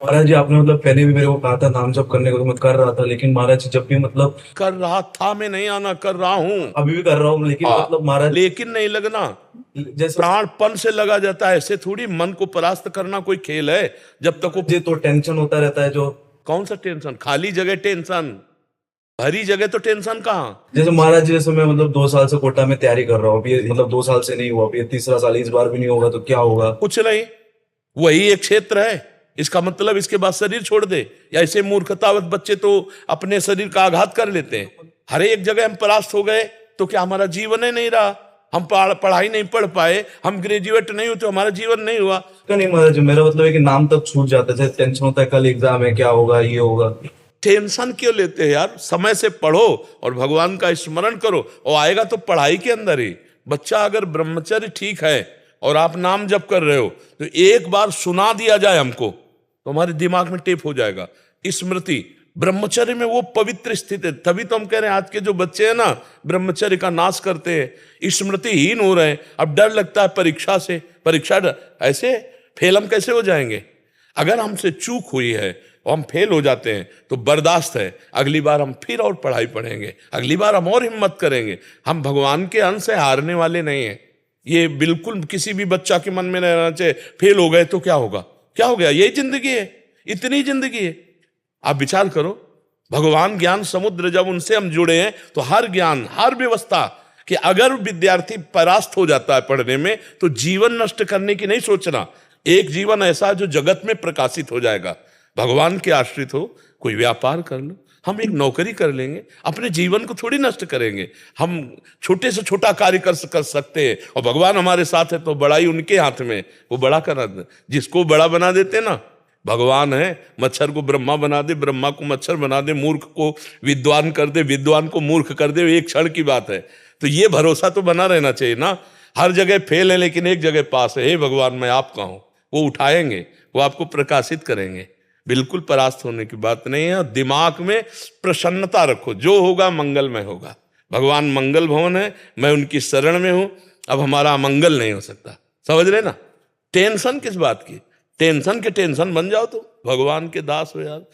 महाराज जी, आपने मतलब पहले भी मेरे को कहा था नाम जप करने को, तो मैं कर रहा था। लेकिन महाराज जी, जब भी मतलब कर रहा था, मैं नहीं आना, कर रहा हूं। अभी भी कर रहा हूँ, लेकिन मतलब महाराज लेकिन नहीं लगना। जैसे प्राणपण से लगा जाता है, ऐसे थोड़ी मन को परास्त करना कोई खेल है। जब तक वो, महाराज जी तो टेंशन होता रहता है जो। कौन सा टेंशन? खाली जगह टेंशन, भरी जगह तो टेंशन कहाँ। जैसे महाराज जी, जैसे मैं मतलब 2 साल से कोटा में तैयारी कर रहा हूँ। अभी मतलब 2 साल से नहीं हुआ, अभी ये तीसरा साल है, इस बार भी नहीं होगा तो क्या होगा? कुछ नहीं, वही एक क्षेत्र है। इसका मतलब इसके बाद शरीर छोड़ दे? या ऐसे मूर्खतावत बच्चे तो अपने शरीर का आघात कर लेते हैं। हर एक जगह हम परास्त हो गए तो क्या हमारा जीवन ही नहीं रहा? हम पढ़ाई नहीं पढ़ पाए, हम ग्रेजुएट नहीं हुए तो हमारा जीवन नहीं हुआ। क्या नहीं महाराज जी, मेरा मतलब है कि नाम तक छूट जाता है। जैसे टेंशन होता है, कल एग्जाम है, क्या होगा, ये होगा। टेंशन क्यों लेते हैं यार? समय से पढ़ो और भगवान का स्मरण करो, और आएगा तो पढ़ाई के अंदर ही। बच्चा अगर ब्रह्मचर्य ठीक है और आप नाम जप कर रहे हो, तो एक बार सुना दिया जाए हमको तो हमारे दिमाग में टेप हो जाएगा। स्मृति, ब्रह्मचर्य में वो पवित्र स्थिति है। तभी तो हम कह रहे हैं आज के जो बच्चे हैं ना, ब्रह्मचर्य का नाश करते हैं, स्मृतिहीन हो रहे हैं। अब डर लगता है परीक्षा से, ऐसे फेल हम कैसे हो जाएंगे? अगर हमसे चूक हुई है और हम फेल हो जाते हैं तो बर्दाश्त है, अगली बार हम फिर और पढ़ाई पढ़ेंगे, अगली बार हम और हिम्मत करेंगे। हम भगवान के अंश से हारने वाले नहीं हैं। ये बिल्कुल किसी भी बच्चा के मन में नहीं रहना चाहिए फेल हो गए तो क्या होगा, क्या हो गया, यही जिंदगी है, इतनी जिंदगी है। आप विचार करो, भगवान ज्ञान समुद्र, जब उनसे हम जुड़े हैं तो हर ज्ञान, हर व्यवस्था, कि अगर विद्यार्थी परास्त हो जाता है पढ़ने में तो जीवन नष्ट करने की नहीं सोचना। एक जीवन ऐसा जो जगत में प्रकाशित हो जाएगा। भगवान के आश्रित हो, कोई व्यापार कर लो, हम एक नौकरी कर लेंगे, अपने जीवन को थोड़ी नष्ट करेंगे। हम छोटे से छोटा कार्य कर सकते हैं, और भगवान हमारे साथ है तो बड़ाई उनके हाथ में, वो बड़ा करा दे। जिसको बड़ा बना देते ना, भगवान है। मच्छर को ब्रह्मा बना दे, ब्रह्मा को मच्छर बना दे, मूर्ख को विद्वान कर दे, विद्वान को मूर्ख कर दे, एक क्षण की बात है। तो ये भरोसा तो बना रहना चाहिए ना। हर जगह फेल है लेकिन एक जगह पास है। हे भगवान, मैं आपका हूं। वो उठाएंगे, वो आपको प्रकाशित करेंगे। बिल्कुल परास्त होने की बात नहीं है। दिमाग में प्रसन्नता रखो, जो होगा मंगलमय होगा। भगवान मंगल भवन है, मैं उनकी शरण में हूं। अब हमारा अमंगल नहीं हो सकता, समझ रहे ना? टेंशन किस बात की? टेंशन के टेंशन बन जाओ तो भगवान के दास हो यार।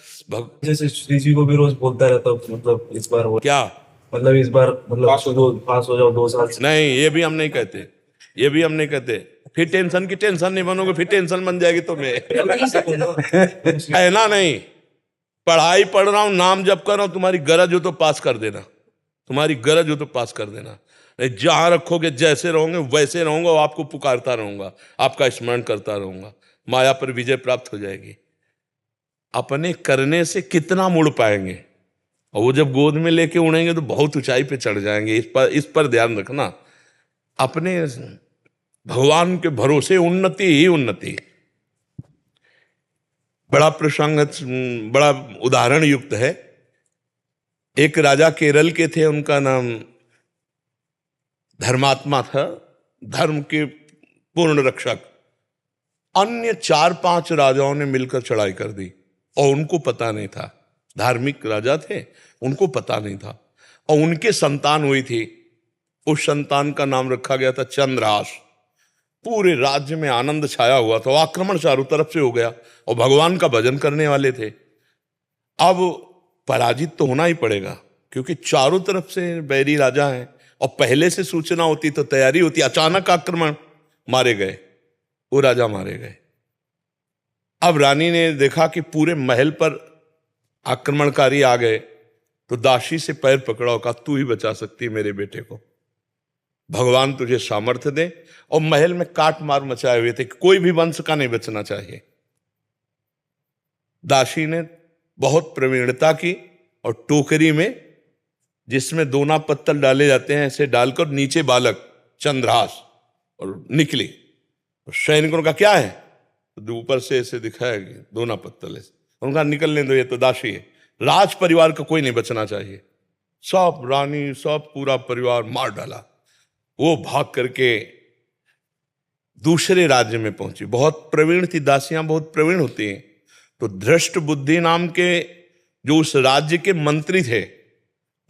जैसे श्री जी को भी रोज बोलता रहता हूँ, मतलब इस बार हो, क्या? मतलब इस बार मतलब पास हो जाओ 2 साल से। नहीं, ये भी हम नहीं कहते, ये भी हम नहीं कहते। फिर टेंशन की टेंशन नहीं बनोगे, फिर टेंशन बन जाएगी तुम्हें। है ना? नहीं, पढ़ाई पढ़ रहा हूं, नाम जप कर रहा हूं, तुम्हारी गरज हो तो पास कर देना, तुम्हारी गरज हो तो पास कर देना। नहीं, जहां रखोगे जैसे रहोगे वैसे रहूंगा, और आपको पुकारता रहूंगा, आपका स्मरण करता रहूंगा, माया पर विजय प्राप्त हो जाएगी। अपने करने से कितना मुड़ पाएंगे, और वो जब गोद में लेके उड़ेंगे तो बहुत ऊंचाई पे चढ़ जाएंगे। इस पर ध्यान रखना। अपने भगवान के भरोसे उन्नति ही उन्नति। बड़ा प्रसंग, बड़ा उदाहरण युक्त है। एक राजा केरल के थे, उनका नाम धर्मात्मा था, धर्म के पूर्ण रक्षक। अन्य 4-5 राजाओं ने मिलकर चढ़ाई कर दी और उनको पता नहीं था। धार्मिक राजा थे, उनको पता नहीं था। और उनके संतान हुई थी, उस संतान का नाम रखा गया था चंद्रहास। पूरे राज्य में आनंद छाया हुआ था, आक्रमण चारों तरफ से हो गया, और भगवान का भजन करने वाले थे। अब पराजित तो होना ही पड़ेगा, क्योंकि चारों तरफ से बैरी राजा हैं, और पहले से सूचना होती तो तैयारी होती। अचानक आक्रमण, मारे गए, वो राजा मारे गए। अब रानी ने देखा कि पूरे महल पर आक्रमणकारी आ गए, तो दासी से पैर पकड़ा और कहा, तू ही बचा सकती है मेरे बेटे को, भगवान तुझे सामर्थ्य दे। और महल में काट मार मचाए हुए थे, कोई भी वंश का नहीं बचना चाहिए। दासी ने बहुत प्रवीणता की, और टोकरी में, जिसमें दोना पत्तल डाले जाते हैं, ऐसे डालकर नीचे बालक चंद्रहास, और निकली। तो सैनिकों का क्या है, तो ऊपर से ऐसे दिखाया कि दोना पत्तल है। उनका निकलने दो, ये तो दासी है, राज परिवार का कोई नहीं बचना चाहिए। सब रानी, सब पूरा परिवार मार डाला। वो भाग करके दूसरे राज्य में पहुंची। बहुत प्रवीण थी, दासियां बहुत प्रवीण होती हैं। तो धृष्ट बुद्धि नाम के जो उस राज्य के मंत्री थे,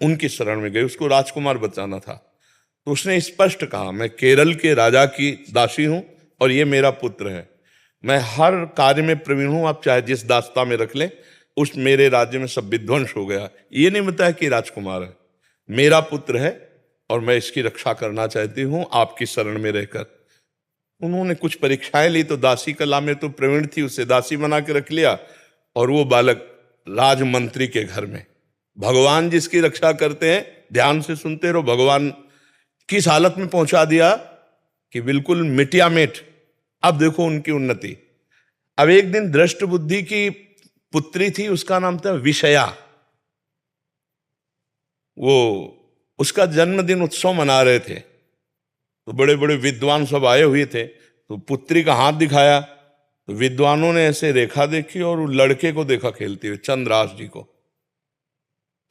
उनकी शरण में गई, उसको राजकुमार बचाना था। तो उसने स्पष्ट कहा, मैं केरल के राजा की दासी हूं और ये मेरा पुत्र है, मैं हर कार्य में प्रवीण हूं, आप चाहे जिस दास्ता में रख लें, उस मेरे राज्य में सब विध्वंस हो गया। ये नहीं बताया कि राजकुमार है, मेरा पुत्र है और मैं इसकी रक्षा करना चाहती हूं आपकी शरण में रहकर। उन्होंने कुछ परीक्षाएं ली तो दासी कला में तो प्रवीण थी, उसे दासी बना के रख लिया और वो बालक राजमंत्री के घर में। भगवान जिसकी रक्षा करते हैं, ध्यान से सुनते रहो, भगवान किस हालत में पहुंचा दिया कि बिल्कुल मिटिया मिट। अब देखो उनकी उन्नति। अब एक दिन दृष्ट बुद्धि की पुत्री थी, उसका नाम था विषया। वो उसका जन्मदिन उत्सव मना रहे थे, तो बड़े बड़े विद्वान सब आए हुए थे। तो पुत्री का हाथ दिखाया तो विद्वानों ने ऐसे रेखा देखी और लड़के को देखा खेलते हुए, चंद्रास जी को।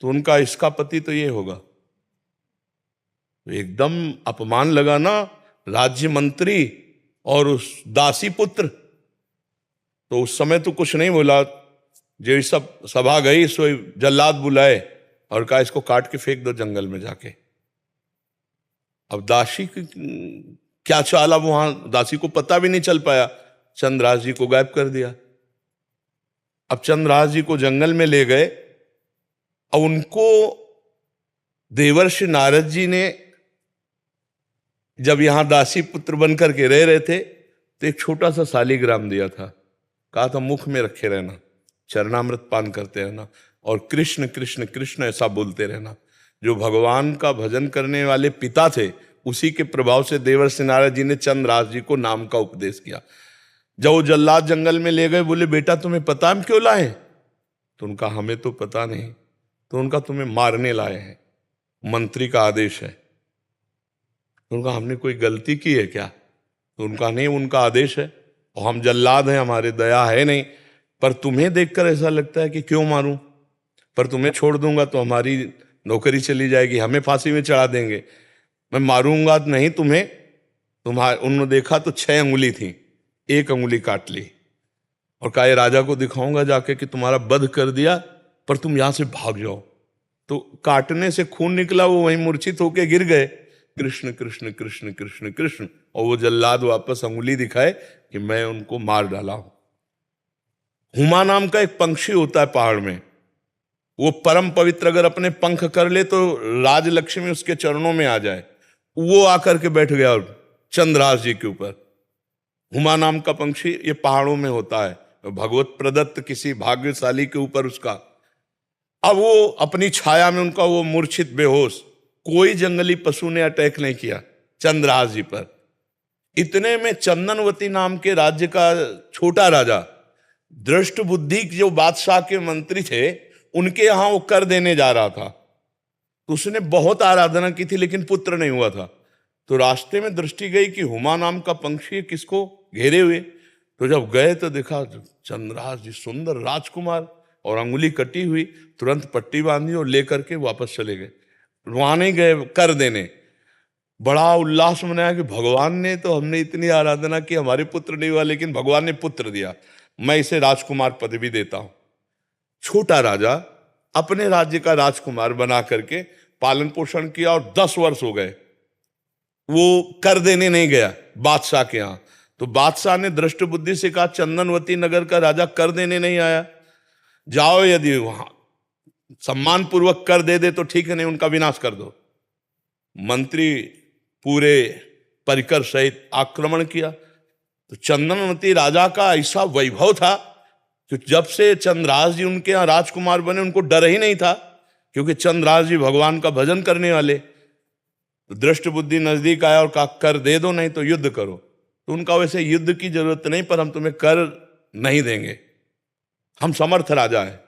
तो उनका इसका पति तो ये होगा। तो एकदम अपमान लगा ना, राज्य मंत्री और उस दासी पुत्र। तो उस समय तो कुछ नहीं बोला, जो सब सभा गई सो जल्लाद बुलाए और कहा इसको काट के फेंक दो जंगल में जाके। अब दासी की क्या चाला, वहां दासी को पता भी नहीं चल पाया, चंद्रास जी को गायब कर दिया। अब चंद्रास जी को जंगल में ले गए और उनको देवर्षि नारद जी ने जब यहां दासी पुत्र बन करके रह रहे थे तो एक छोटा सा शालिग्राम दिया था। कहा था मुख में रखे रहना, चरणामृत पान करते रहना और कृष्ण कृष्ण कृष्ण ऐसा बोलते रहना। जो भगवान का भजन करने वाले पिता थे, उसी के प्रभाव से देवर्षि नारद जी ने चंद्रास जी को नाम का उपदेश किया। जब वो जल्लाद जंगल में ले गए, बोले बेटा तुम्हें पता हम क्यों लाए? तो उनका हमें तो पता नहीं। तो उनका तुम्हें मारने लाए हैं, मंत्री का आदेश है। तो उनका हमने कोई गलती की है क्या? तो उनका नहीं, उनका आदेश है और हम जल्लाद हैं, हमारे दया है नहीं। पर तुम्हें देखकर ऐसा लगता है कि क्यों मारूं, पर तुम्हें छोड़ दूंगा तो हमारी नौकरी चली जाएगी, हमें फांसी में चढ़ा देंगे। मैं मारूंगा नहीं तुम्हें। उन्होंने देखा तो 6 अंगुली थी, 1 अंगुली काट ली और कहा ये राजा को दिखाऊंगा जाके कि तुम्हारा वध कर दिया, पर तुम यहां से भाग जाओ। तो काटने से खून निकला, वो वहीं मूर्छित होके गिर गए। कृष्ण कृष्ण कृष्ण कृष्ण कृष्ण, और वो जल्लाद वापस अंगुली दिखाए कि मैं उनको मार डाला हूं। हुमा नाम का एक पंक्षी होता है पहाड़ में, वो परम पवित्र, अगर अपने पंख कर ले तो राजलक्ष्मी उसके चरणों में आ जाए। वो आकर के बैठ गया चंद्रास जी के ऊपर। हुमा नाम का पंक्षी ये पहाड़ों में होता है, भगवत प्रदत्त किसी भाग्यशाली के ऊपर उसका। अब वो अपनी छाया में उनका वो मूर्छित बेहोश, कोई जंगली पशु ने अटैक नहीं किया चंद्रास जी पर। इतने में चंदनवती नाम के राज्य का छोटा राजा, दृष्ट बुद्धि जो बादशाह के मंत्री थे, उनके यहां वो कर देने जा रहा था। तो उसने बहुत आराधना की थी लेकिन पुत्र नहीं हुआ था। तो रास्ते में दृष्टि गई कि हुमा नाम का पंक्षी किसको घेरे हुए। तो जब गए तो देखा चंद्रास जी सुंदर राजकुमार और अंगुली कटी हुई, तुरंत पट्टी बांधी और लेकर के वापस चले गए। वहां नहीं गए कर देने, बड़ा उल्लास मनाया कि भगवान ने तो, हमने इतनी आराधना की, हमारे पुत्र नहीं हुआ लेकिन भगवान ने पुत्र दिया, मैं इसे राजकुमार पदवी देता हूं। छोटा राजा अपने राज्य का राजकुमार बना करके पालन पोषण किया और 10 वर्ष हो गए। वो कर देने नहीं गया बादशाह के यहां। तो बादशाह ने दृष्ट बुद्धि से कहा चंदनवती नगर का राजा कर देने नहीं आया, जाओ यदि वहां सम्मान पूर्वक कर दे तो ठीक है, नहीं उनका विनाश कर दो। मंत्री पूरे परिकर सहित आक्रमण किया। तो चंदनवती राजा का ऐसा वैभव था कि जब से चंद्रास जी उनके यहां राजकुमार बने, उनको डर ही नहीं था, क्योंकि चंद्रास जी भगवान का भजन करने वाले। तो दृष्ट बुद्धि नजदीक आया और कहा कर दे दो, नहीं तो युद्ध करो। तो उनका वैसे युद्ध की जरूरत नहीं, पर हम तुम्हें कर नहीं देंगे, हम समर्थ राजा है।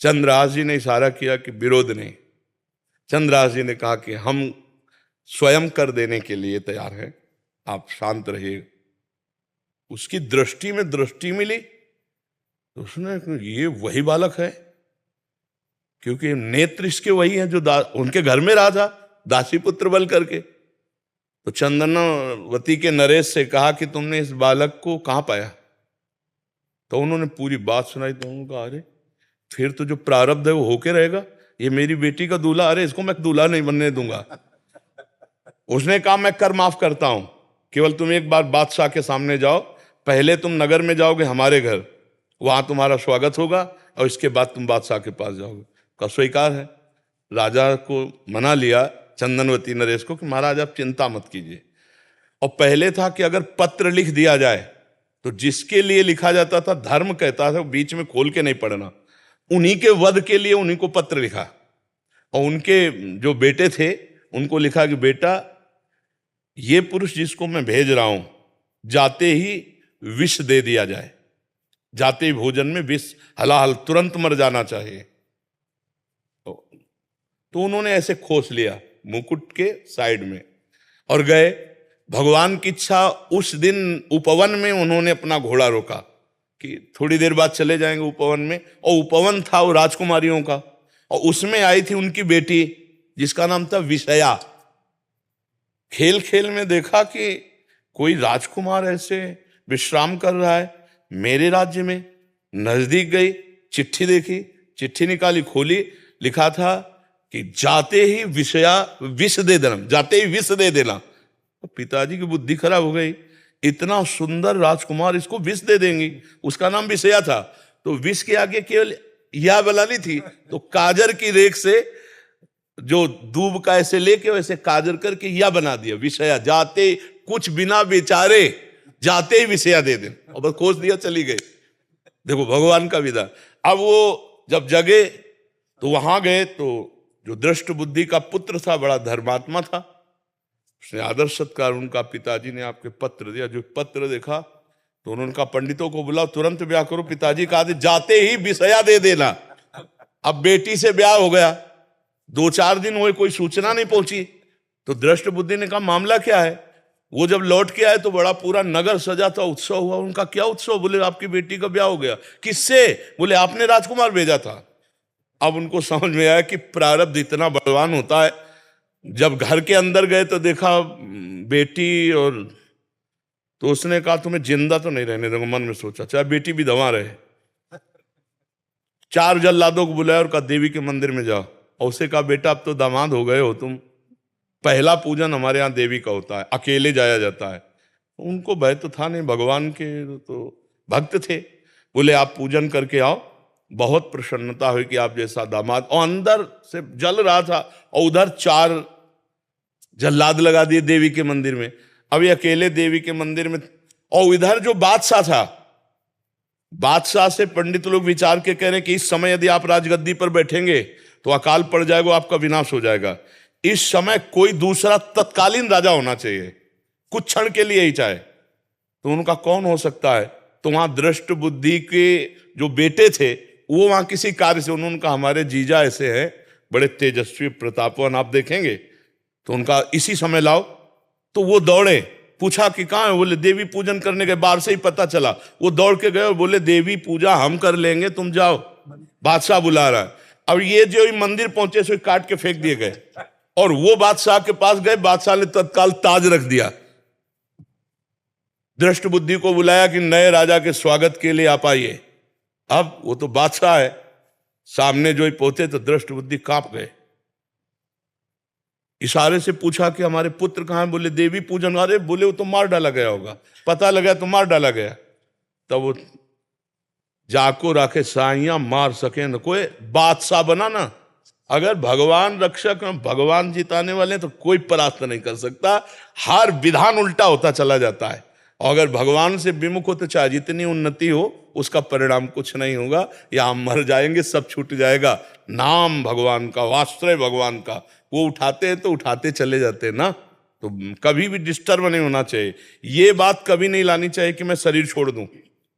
चंद्रास जी ने इशारा किया कि विरोध नहीं। चंद्रास जी ने कहा कि हम स्वयं कर देने के लिए तैयार हैं, आप शांत रहिए। उसकी दृष्टि में दृष्टि मिली तो उसने, ये वही बालक है, क्योंकि नेत्र इसके वही हैं जो उनके घर में रहा था दासी पुत्र बल करके। तो चंदनवती के नरेश से कहा कि तुमने इस बालक को कहां पाया? तो उन्होंने पूरी बात सुनाई। तो उन्होंने कहा अरे फिर तो जो प्रारब्ध है वो होके रहेगा, ये मेरी बेटी का दूल्हा, अरे इसको मैं दूल्हा नहीं बनने दूंगा। उसने कहा मैं कर माफ करता हूं, केवल तुम एक बार बादशाह के सामने जाओ, पहले तुम नगर में जाओगे हमारे घर, वहां तुम्हारा स्वागत होगा और इसके बाद तुम बादशाह के पास जाओगे। का स्वीकार है। राजा को मना लिया चंदनवती नरेश को कि महाराज आप चिंता मत कीजिए। और पहले था कि अगर पत्र लिख दिया जाए तो जिसके लिए लिखा जाता था, धर्म कहता था बीच में खोल के नहीं पढ़ना, उन्हीं के वध के लिए उन्हीं को पत्र लिखा। और उनके जो बेटे थे उनको लिखा कि बेटा ये पुरुष जिसको मैं भेज रहा हूं, जाते ही विष दे दिया जाए, जाते ही भोजन में विष, हलाहल तुरंत मर जाना चाहिए। तो उन्होंने ऐसे खोस लिया मुकुट के साइड में और गए। भगवान की इच्छा, उस दिन उपवन में उन्होंने अपना घोड़ा रोका कि थोड़ी देर बाद चले जाएंगे उपवन में। और उपवन था वो राजकुमारियों का, और उसमें आई थी उनकी बेटी जिसका नाम था विषया। खेल खेल में देखा कि कोई राजकुमार ऐसे विश्राम कर रहा है मेरे राज्य में। नजदीक गई, चिट्ठी देखी, चिट्ठी निकाली, खोली, लिखा था कि जाते ही विषया विष दे देना, जाते ही विष दे देना। तो पिताजी की बुद्धि खराब हो गई, इतना सुंदर राजकुमार इसको विष दे देंगी। उसका नाम विषया था, तो विष के आगे केवल या बनानी थी, तो काजर की रेख से जो दूब का ऐसे लेके वैसे काजर करके या बना दिया विषया। जाते कुछ बिना बेचारे जाते ही विषया दे दे, और बस खोज दिया, चली गई। देखो भगवान का विधान। अब वो जब जगे तो वहां गए, तो जो दृष्ट बुद्धि का पुत्र था, बड़ा धर्मात्मा था, उसने आदर सत्कार, उनका पिताजी ने आपके पत्र दिया। जो पत्र देखा तो उन्होंने कहा पंडितों को बुलाओ, तुरंत ब्याह करो। पिताजी का आदेश, जाते ही विषया दे देना। अब बेटी से ब्याह हो गया, 2-4 दिन हुए, कोई सूचना नहीं पहुंची। तो दृष्ट बुद्धि ने कहा मामला क्या है। वो जब लौट के आए तो बड़ा पूरा नगर सजा था, उत्सव हुआ। उनका क्या उत्सव? बोले आपकी बेटी का ब्याह हो गया। किससे? बोले आपने राजकुमार भेजा था। अब उनको समझ में आया कि प्रारब्ध इतना बलवान होता है। जब घर के अंदर गए तो देखा बेटी, और तो उसने कहा तुम्हें जिंदा तो नहीं रहने दूंगा। मन में सोचा चाहे बेटी भी दवा रहे। 4 जल्लादों को बुलाया और कहा देवी के मंदिर में जाओ। और उसे कहा बेटा अब तो दामाद हो गए हो तुम, पहला पूजन हमारे यहाँ देवी का होता है, अकेले जाया जाता है। उनको भय तो था नहीं, भगवान के तो भक्त थे। बोले आप पूजन करके आओ, बहुत प्रसन्नता हुई कि आप जैसा दामाद। और अंदर से जल रहा था, और उधर 4 जल्लाद लगा दिए देवी के मंदिर में। अभी अकेले देवी के मंदिर में, और इधर जो बादशाह था, बादशाह से पंडित लोग विचार के कह रहे कि इस समय यदि आप राजगद्दी पर बैठेंगे तो अकाल पड़ जाएगा, आपका विनाश हो जाएगा। इस समय कोई दूसरा तत्कालीन राजा होना चाहिए, कुछ क्षण के लिए ही चाहे। तो उनका कौन हो सकता है? तो वहां दृष्ट बुद्धि के जो बेटे थे वो वहां किसी कार्य से, उन्होंने कहा हमारे जीजा ऐसे हैं, बड़े तेजस्वी प्रतापवान, आप देखेंगे, तो उनका इसी समय लाओ। तो वो दौड़े, पूछा कि कहाँ है? बोले देवी पूजन करने गए, बाहर से ही पता चला। वो दौड़ के गए और बोले देवी पूजा हम कर लेंगे, तुम जाओ, बादशाह बुला रहा है। अब ये जो मंदिर पहुंचे सो काट के फेंक दिए गए, और वो बादशाह के पास गए। बादशाह ने तत्काल ताज रख दिया। दृष्ट बुद्धि को बुलाया कि नए राजा के स्वागत के लिए आप आइए। अब वो तो बादशाह है, सामने जो ही पहुंचे तो दृष्ट बुद्धि कांप गए। इशारे से पूछा कि हमारे पुत्र कहाँ हैं? बोले देवी पूजन। अरे बोले वो तो मार डाला गया होगा। पता लगा तो मार डाला गया। तब वो जाको राखे साइया मार सके न कोई, बादशाह बना ना। अगर भगवान रक्षक, भगवान जिताने वाले तो कोई परास्त नहीं कर सकता। हर विधान उल्टा होता चला जाता है। और अगर भगवान से विमुख हो तो चाहे जितनी उन्नति हो, उसका परिणाम कुछ नहीं होगा। या हम मर जाएंगे, सब छूट जाएगा। नाम भगवान का, वास्त्र भगवान का, वो उठाते हैं तो उठाते चले जाते हैं ना। तो कभी भी डिस्टर्ब नहीं होना चाहिए। ये बात कभी नहीं लानी चाहिए कि मैं शरीर छोड़ दूं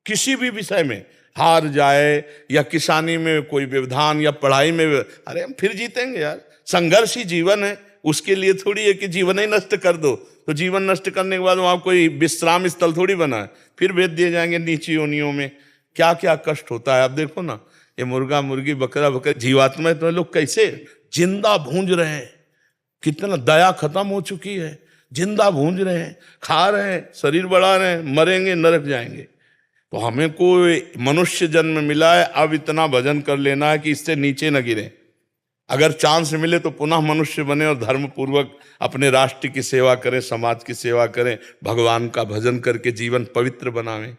किसी भी विषय में, हार जाए या किसानी में कोई व्यवधान या पढ़ाई में। अरे हम फिर जीतेंगे यार, संघर्ष ही जीवन है। उसके लिए थोड़ी है कि जीवन ही नष्ट कर दो। तो जीवन नष्ट करने के बाद वहां कोई विश्राम स्थल थोड़ी बना है, फिर भेज दिए जाएंगे नीची योनियों में। क्या क्या कष्ट होता है। आप देखो ना, ये मुर्गा मुर्गी बकरा बकरा जीवात्मा तो लोग कैसे जिंदा भूंज रहे हैं। कितना दया खत्म हो चुकी है, जिंदा भूंज रहे हैं, खा रहे हैं, शरीर बढ़ा रहे हैं, मरेंगे, नरक जाएंगे। तो हमें कोई मनुष्य जन्म मिला है, अब इतना भजन कर लेना है कि इससे नीचे न गिरे। अगर चांस मिले तो पुनः मनुष्य बने और धर्म पूर्वक अपने राष्ट्र की सेवा करें, समाज की सेवा करें, भगवान का भजन करके जीवन पवित्र बनावें।